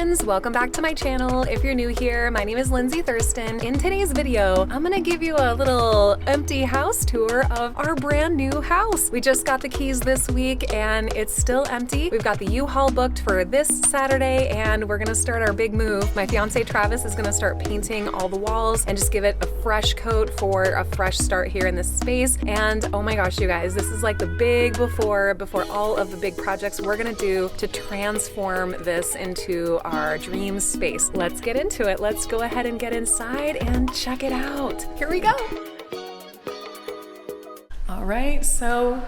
friends, welcome back to my channel. If you're new here, my name is Lindsay Thurston. In today's video, I'm gonna give you a little empty house tour of our brand new house. We just got the keys this week and it's still empty. We've got the U-Haul booked for this Saturday and we're gonna start our big move. My fiance Travis is gonna start painting all the walls and just give it a fresh coat for a fresh start here in this space. And oh my gosh, you guys, this is like the big before all of the big projects we're gonna do to transform this into our dream space. Let's get into it. Let's go ahead and get inside and check it out. Here we go. All right, so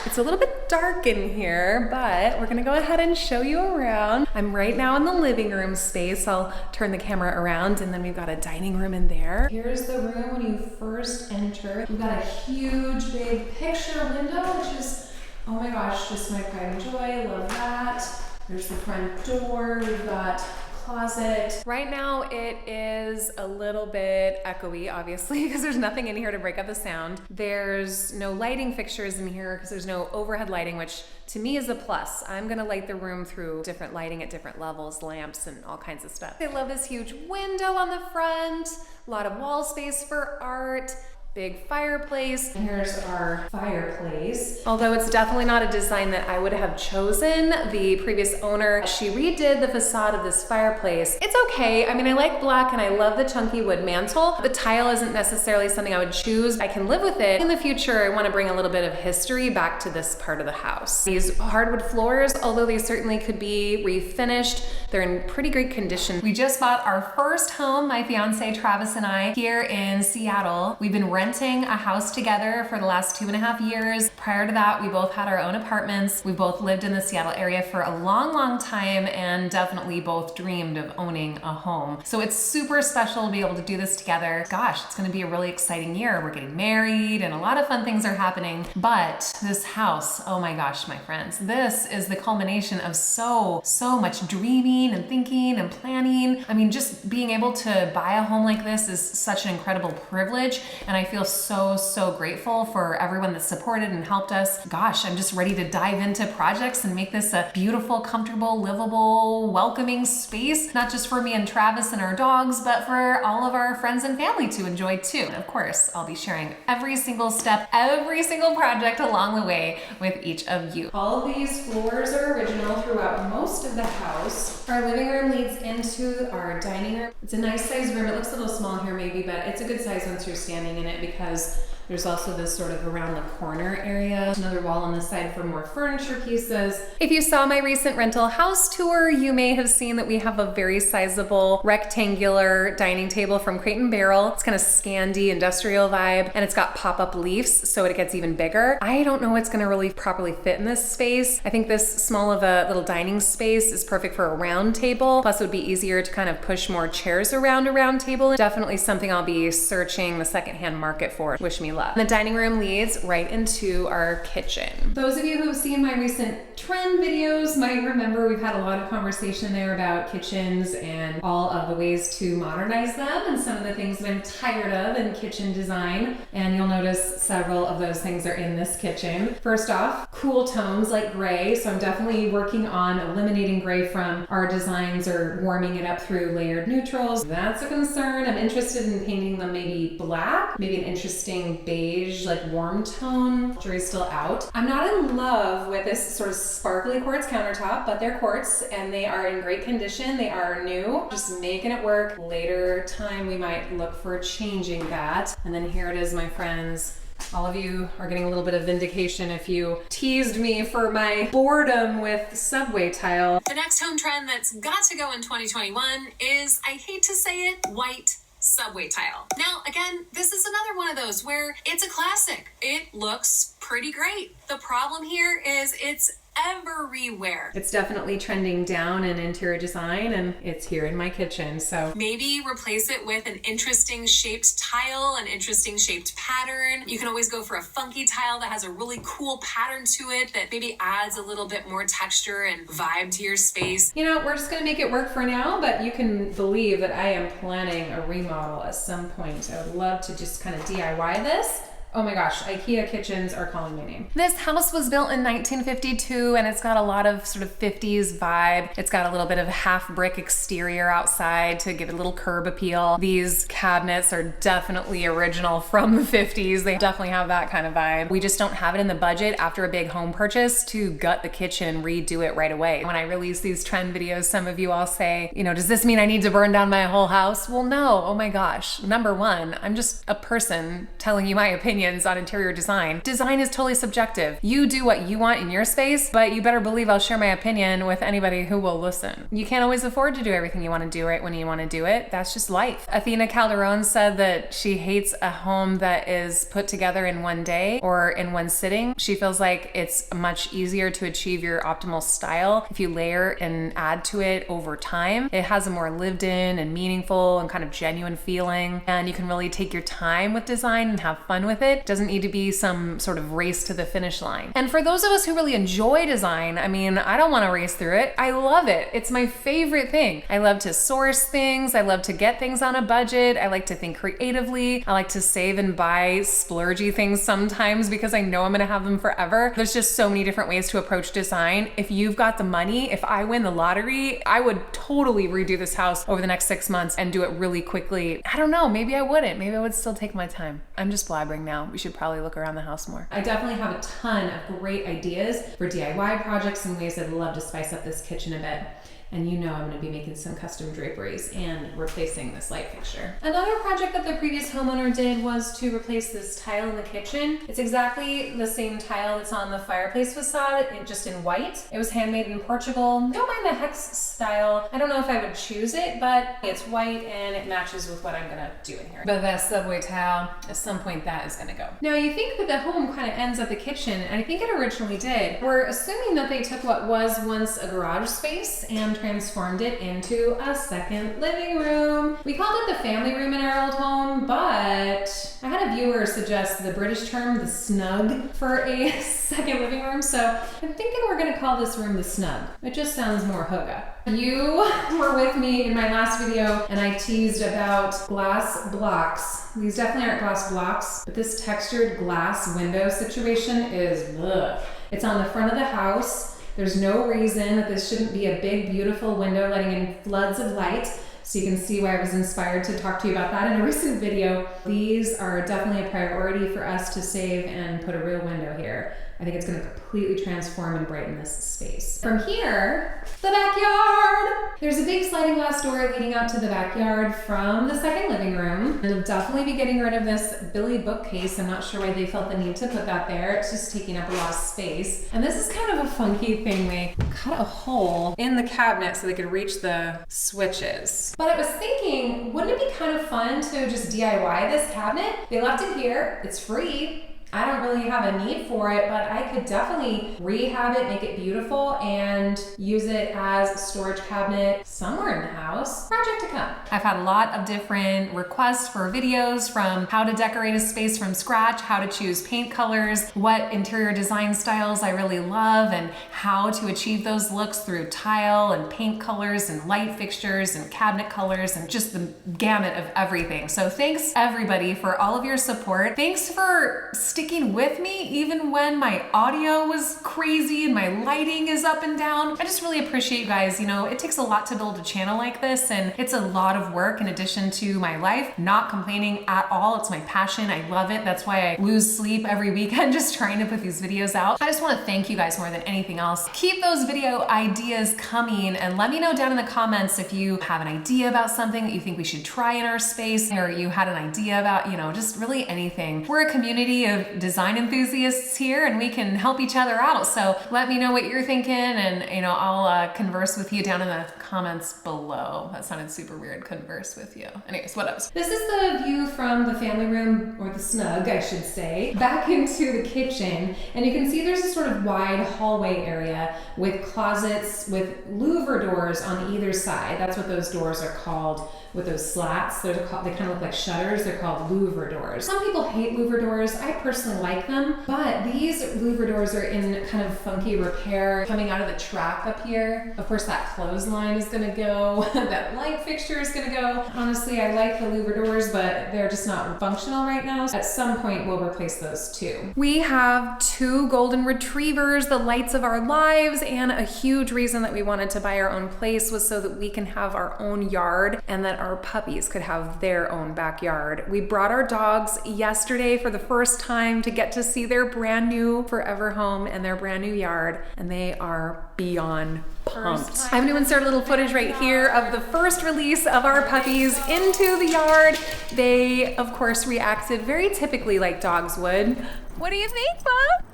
it's a little bit dark in here, but we're gonna go ahead and show you around. I'm right now in the living room space. I'll turn the camera around and then we've got a dining room in there. Here's the room when you first enter. We've got a huge big picture window, which is, oh my gosh, just my pride and joy. Love that. There's the front door. We've got closet. Right now it is a little bit echoey, obviously, because there's nothing in here to break up the sound. There's no lighting fixtures in here because there's no overhead lighting, which to me is a plus. I'm gonna light the room through different lighting at different levels, lamps and all kinds of stuff. I love this huge window on the front, a lot of wall space for art. Big fireplace. And here's our fireplace. Although it's definitely not a design that I would have chosen, the previous owner, she redid the facade of this fireplace. It's okay. I mean, I like black and I love the chunky wood mantle. The tile isn't necessarily something I would choose. I can live with it. In the future, I want to bring a little bit of history back to this part of the house. These hardwood floors, although they certainly could be refinished, they're in pretty great condition. We just bought our first home, my fiance Travis and I, here in Seattle. We've been renting a house together for the last 2.5 years. Prior to that, we both had our own apartments. We both lived in the Seattle area for a long time and definitely both dreamed of owning a home. So it's super special to be able to do this together. Gosh, it's gonna be a really exciting year. We're getting married and a lot of fun things are happening. But this house, oh my gosh, my friends, this is the culmination of so much dreaming and thinking and planning. I mean, just being able to buy a home like this is such an incredible privilege. And I feel so grateful for everyone that supported and helped us. Gosh, I'm just ready to dive into projects and make this a beautiful, comfortable, livable, welcoming space, not just for me and Travis and our dogs, but for all of our friends and family to enjoy too. And of course, I'll be sharing every single step, every single project along the way with each of you. All of these floors are original throughout most of the house. Our living room leads into our dining room. It's a nice sized room. It looks a little small here maybe, but it's a good size once you're standing in it because there's also this sort of around the corner area. Another wall on the side for more furniture pieces. If you saw my recent rental house tour, you may have seen that we have a very sizable rectangular dining table from Crate & Barrel. It's kind of Scandi industrial vibe and it's got pop-up leaves so it gets even bigger. I don't know what's gonna really properly fit in this space. I think this small of a little dining space is perfect for a round table. Plus it would be easier to kind of push more chairs around a round table. Definitely something I'll be searching the secondhand market for. Wish me luck. The dining room leads right into our kitchen. Those of you who have seen my recent trend videos might remember we've had a lot of conversation there about kitchens and all of the ways to modernize them and some of the things that I'm tired of in kitchen design. And you'll notice several of those things are in this kitchen. First off, cool tones like gray. So I'm definitely working on eliminating gray from our designs or warming it up through layered neutrals. That's a concern. I'm interested in painting them maybe black, maybe an interesting beige, like warm tone. Jury's still out. I'm not in love with this sort of sparkly quartz countertop, but they're quartz and they are in great condition. They are new, just making it work. Later time, we might look for changing that. And then here it is, my friends. All of you are getting a little bit of vindication if you teased me for my boredom with subway tile. The next home trend that's got to go in 2021 is, I hate to say it, white subway tile. Now, again, this is another one of those where it's a classic. It looks pretty great. The problem here is it's everywhere. It's definitely trending down in interior design and it's here in my kitchen. So maybe replace it with an interesting shaped tile, an interesting shaped pattern. You can always go for a funky tile that has a really cool pattern to it that maybe adds a little bit more texture and vibe to your space. You know, we're just gonna make it work for now, but you can believe that I am planning a remodel at some point. I would love to just kind of DIY this Oh my gosh, IKEA kitchens are calling my name. This house was built in 1952 and it's got a lot of sort of 50s vibe. It's got a little bit of half brick exterior outside to give it a little curb appeal. These cabinets are definitely original from the 50s. They definitely have that kind of vibe. We just don't have it in the budget after a big home purchase to gut the kitchen and redo it right away. When I release these trend videos, some of you all say, you know, does this mean I need to burn down my whole house? Well, no, oh my gosh. Number one, I'm just a person telling you my opinions on interior design. Design is totally subjective. You do what you want in your space, but you better believe I'll share my opinion with anybody who will listen. You can't always afford to do everything you want to do right when you want to do it. That's just life. Athena Calderon said that she hates a home that is put together in one day or in one sitting. She feels like it's much easier to achieve your optimal style if you layer and add to it over time. It has a more lived in and meaningful and kind of genuine feeling, and you can really take your time with design and have fun with it. It doesn't need to be some sort of race to the finish line. And for those of us who really enjoy design, I mean, I don't want to race through it. I love it. It's my favorite thing. I love to source things. I love to get things on a budget. I like to think creatively. I like to save and buy splurgy things sometimes because I know I'm gonna have them forever. There's just so many different ways to approach design. If you've got the money, if I win the lottery, I would totally redo this house over the next 6 months and do it really quickly. I don't know, maybe I wouldn't. Maybe I would still take my time. I'm just blabbering now. We should probably look around the house more. I definitely have a ton of great ideas for DIY projects and ways I'd love to spice up this kitchen a bit. And you know I'm gonna be making some custom draperies and replacing this light fixture. Another project that the previous homeowner did was to replace this tile in the kitchen. It's exactly the same tile that's on the fireplace facade, just in white. It was handmade in Portugal. Don't mind the hex style. I don't know if I would choose it, but it's white and it matches with what I'm gonna do in here. But that subway tile, at some point that is gonna go. Now you think that the home kind of ends at the kitchen, and I think it originally did. We're assuming that they took what was once a garage space and transformed it into a second living room. We called it the family room in our old home, but I had a viewer suggest the British term, the snug, for a second living room. So I'm thinking we're gonna call this room the snug. It just sounds more hooga. You were with me in my last video and I teased about glass blocks. These definitely aren't glass blocks, but this textured glass window situation is ugh. It's on the front of the house. There's no reason that this shouldn't be a big, beautiful window letting in floods of light. So you can see why I was inspired to talk to you about that in a recent video. These are definitely a priority for us to save and put a real window here. I think it's gonna completely transform and brighten this space. From here, the backyard. There's a big sliding glass door leading out to the backyard from the second living room. And I'll definitely be getting rid of this Billy bookcase. I'm not sure why they felt the need to put that there. It's just taking up a lot of space. And this is kind of a funky thing. They cut a hole in the cabinet so they could reach the switches. But I was thinking, wouldn't it be kind of fun to just DIY this cabinet? They left it here, it's free. I don't really have a need for it, but I could definitely rehab it, make it beautiful, and use it as a storage cabinet somewhere in the house. Project to come. I've had a lot of different requests for videos, from how to decorate a space from scratch, how to choose paint colors, what interior design styles I really love, and how to achieve those looks through tile and paint colors and light fixtures and cabinet colors and just the gamut of everything. So thanks everybody for all of your support. Thanks for sticking with me even when my audio was crazy and my lighting is up and down. I just really appreciate you guys. You know, it takes a lot to build a channel like this, and it's a lot of work in addition to my life. Not complaining at all. It's my passion. I love it. That's why I lose sleep every weekend just trying to put these videos out. I just want to thank you guys more than anything else. Keep those video ideas coming and let me know down in the comments if you have an idea about something that you think we should try in our space, or you had an idea about, you know, just really anything. We're a community of design enthusiasts here and we can help each other out. So let me know what you're thinking, and you know, I'll converse with you down in the comments below. That sounded super weird, converse with you. Anyways, what else? This is the view from the family room, or the snug, I should say, back into the kitchen. And you can see there's a sort of wide hallway area with closets with louver doors on either side. That's what those doors are called, with those slats. They kind of look like shutters. They're called louver doors. Some people hate louver doors. I personally personally like them, but these louver doors are in kind of funky repair coming out of the track up here. Of course, that clothesline is gonna go, that light fixture is gonna go. Honestly, I like the louver doors, but they're just not functional right now. At some point, we'll replace those too. We have 2 golden retrievers, the lights of our lives, and a huge reason that we wanted to buy our own place was so that we can have our own yard and that our puppies could have their own backyard. We brought our dogs yesterday for the first time to get to see their brand new forever home and their brand new yard, and they are beyond pumped. I'm gonna insert a little footage right here of the first release of our puppies into the yard. They, of course, reacted very typically like dogs would. What do you think, Bob?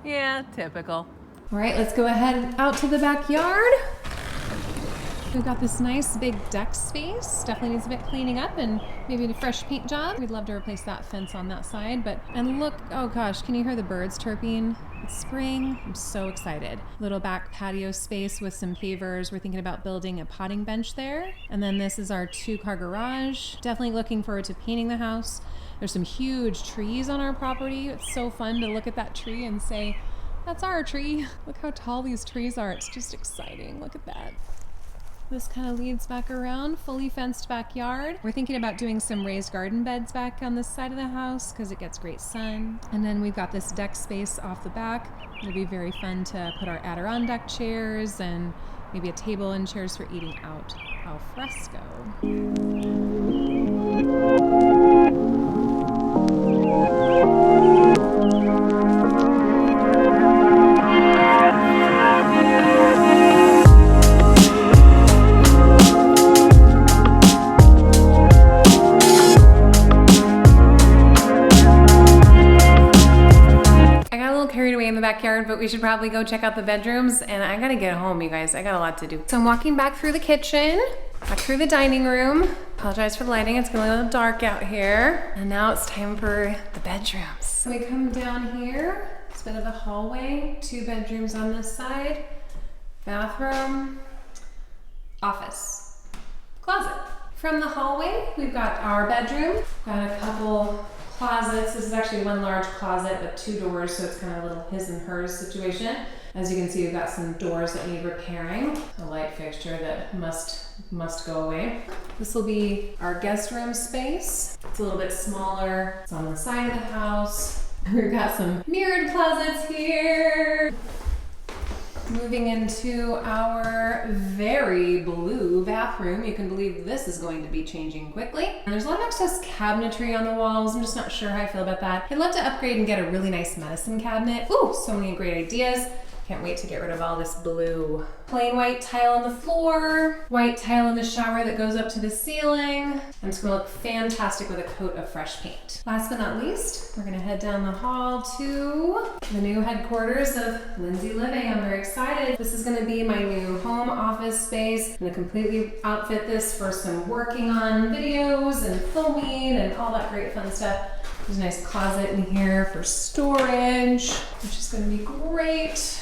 Yeah, typical. All right, let's go ahead out to the backyard. We've got this nice big deck space. Definitely needs a bit cleaning up and maybe a fresh paint job. We'd love to replace that fence on that side, and look, oh gosh, can you hear the birds chirping? It's spring, I'm so excited. Little back patio space with some pavers. We're thinking about building a potting bench there. And then this is our 2-car garage. Definitely looking forward to painting the house. There's some huge trees on our property. It's so fun to look at that tree and say, that's our tree. Look how tall these trees are. It's just exciting. Look at that. This kind of leads back around, fully fenced backyard. We're thinking about doing some raised garden beds back on this side of the house because it gets great sun. And then we've got this deck space off the back. It'll be very fun to put our Adirondack chairs and maybe a table and chairs for eating out al fresco. Backyard, but we should probably go check out the bedrooms, and I gotta get home, you guys. I got a lot to do. So I'm walking back through the kitchen, back through the dining room. Apologize for the lighting, it's getting a little dark out here. And now it's time for the bedrooms. So we come down here, it's a bit of a hallway, 2 bedrooms on this side, bathroom, office, closet. From the hallway, we've got our bedroom, got a couple closets. This is actually 1 large closet, but 2 doors, so it's kind of a little his and hers situation. As you can see, we've got some doors that need repairing. A light fixture that must go away. This will be our guest room space. It's a little bit smaller. It's on the side of the house. We've got some mirrored closets here. Moving into our very blue bathroom. You can believe this is going to be changing quickly. And there's a lot of excess cabinetry on the walls. I'm just not sure how I feel about that. I'd love to upgrade and get a really nice medicine cabinet. Ooh, so many great ideas. Can't wait to get rid of all this blue. Plain white tile on the floor, white tile in the shower that goes up to the ceiling. And it's gonna look fantastic with a coat of fresh paint. Last but not least, we're gonna head down the hall to the new headquarters of Lindsay Living. I'm very excited. This is gonna be my new home office space. I'm gonna completely outfit this for some working on videos and filming and all that great fun stuff. There's a nice closet in here for storage, which is gonna be great.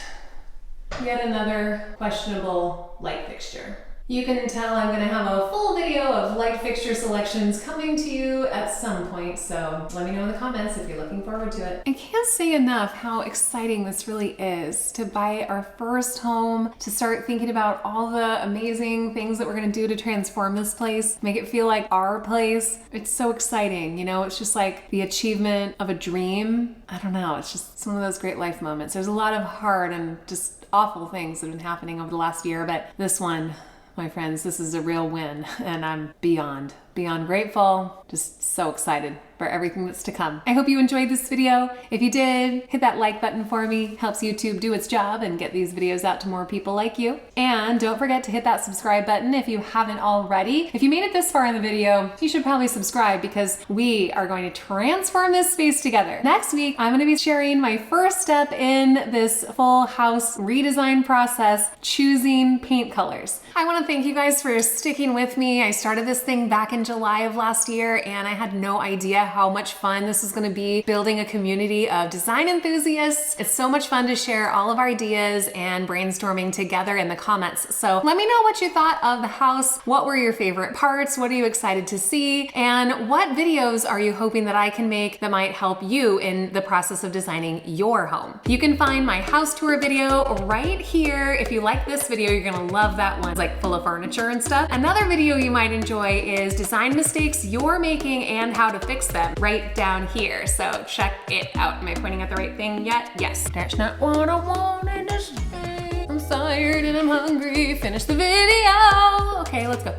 Yet another questionable light fixture. You can tell I'm gonna have a full video of light fixture selections coming to you at some point, so let me know in the comments if you're looking forward to it. I can't say enough how exciting this really is to buy our first home, to start thinking about all the amazing things that we're gonna do to transform this place, make it feel like our place. It's so exciting, you know, it's just like the achievement of a dream. I don't know, it's just one of those great life moments. There's a lot of hard and just awful things that have been happening over the last year, but this one, my friends, this is a real win, and I'm beyond grateful, just so excited for everything that's to come. I hope you enjoyed this video. If you did, hit that like button for me. Helps YouTube do its job and get these videos out to more people like you. And don't forget to hit that subscribe button if you haven't already. If you made it this far in the video, you should probably subscribe because we are going to transform this space together. Next week, I'm gonna be sharing my first step in this full house redesign process, choosing paint colors. I wanna thank you guys for sticking with me. I started this thing back in July of last year, and I had no idea how much fun this is gonna be building a community of design enthusiasts. It's so much fun to share all of our ideas and brainstorming together in the comments. So let me know what you thought of the house. What were your favorite parts? What are you excited to see? And what videos are you hoping that I can make that might help you in the process of designing your home? You can find my house tour video right here. If you like this video, you're gonna love that one. It's like full of furniture and stuff. Another video you might enjoy is design mistakes you're making and how to fix them, right down here. So check it out. Am I pointing at the right thing yet? Yes. That's not what I wanted to say. I'm tired and I'm hungry. Finish the video. Okay, let's go.